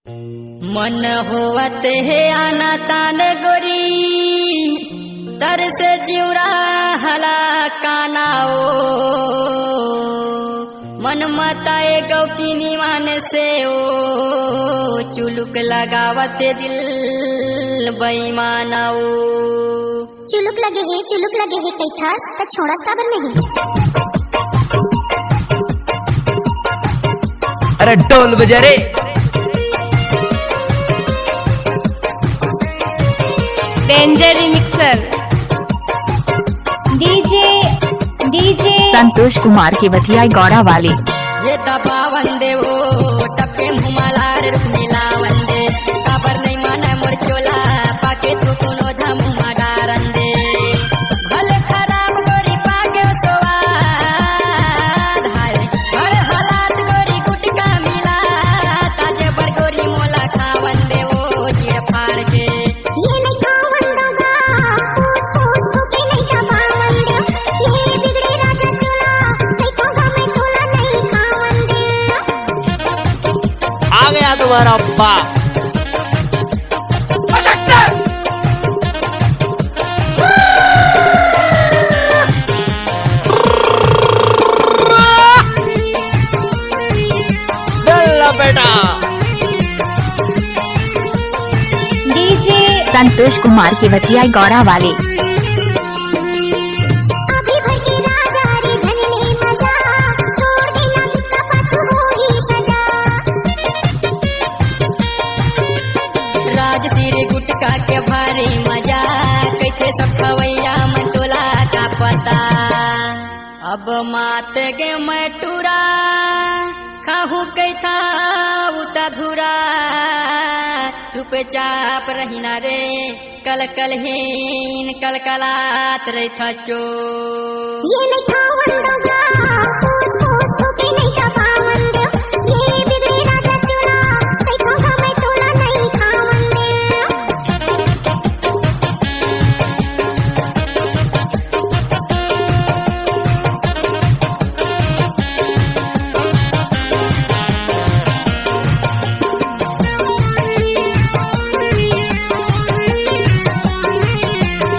मन होवत है आना तान गोरी तर से जिउरा हला कानाओ मन मताए गौ की निमान से ओ चुलुक लगावत दिल बेईमानाओ। चुलुक लगे है कई था तो छोड़ा खबर नहीं। अरे ढोल बजा रे। Danger remixer DJ Santosh Kumar के बतिया गौड़ा वाले। ये दबा वंदे वो टपके मुमालार रुकनीला वंदे काबर नहीं माना मोर चोला पाके तू कोनो धम मडारंदे भले खराब गोरी पाके सोवाद हाय हर हालात गोरी गुटका मिला ताजे बर गोरी मोला खावंदे वो चिड़ फाड़ के ये नहीं खावंदोगा पूछ के नहीं खावंदो ये बिगड़े राजा चोला कई कोगा मैं तोला नहीं खावंदे। आ गया तुम्हारा अब्बा। बेटा डीजे संतोष कुमार के बतिया गौड़ा वाले। अभी भर के राजा रे झनले मजा छोड़ देना दुक्का पाछू होगी सजा। राज सिर गुटका के भारी मजा कैसे सब खवैया मन तोला का पता अब मात गे मैं टूरा खाहू कैथा उता धुरा चुपचाप रहिना रे कल कल हीन कल कलात रे थचो ये नहीं खावंदोगा पूछ के नहीं खावंदो ये बिगड़े राजा चोला कई कोगा मैं तोला नहीं खावंदे।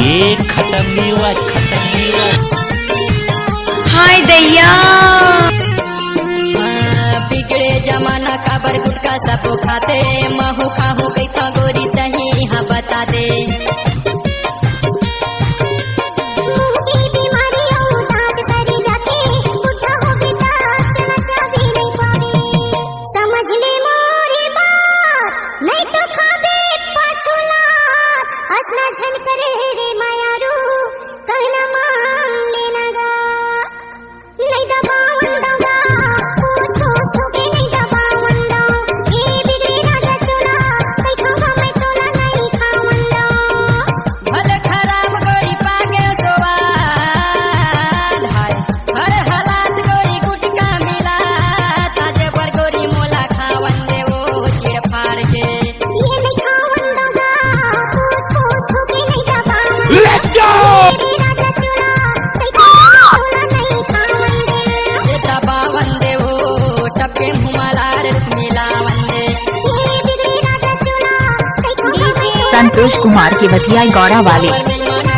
ये खत्म नहीं हुआ। हाय दैया बिगड़े जमाना काबर गुटका सब खाते महू खाहू कैथा गोरी सही हाँ बता दे मुंह की बीमारी और दांत करे जाते बुढ़ा हो बेटा चना चा भी नहीं पावे समझ ले मोरी बात नहीं तो खाबे पाछुला हंसना झन करे रे मायारू कहना मान लेना गा नहीं दबावंदोगा पूछ के नहीं दबावंदो ये बिगड़े राजा चोला कई कोगा मैं तोला नहीं खावंदो। भले खराब गोरी पागे सोवाद हाय हर हालात गोरी गुटका मिला ताजे बर गोरी मोला खावंदे वो चिड़ फाड़ के ये नहीं खावंदोगा पूछ के नहीं दबावंदो लेट्स गो। ये राजा चोला कई कोगा तोला नहीं खावंदे। ये दबा वंदे वो टपके मुमालार मिला वंदे ये बिगड़े राजा चोला कई कोगा मैं तोला संतोष कुमार के बतिया गौड़ा वाले। पर नहीं माना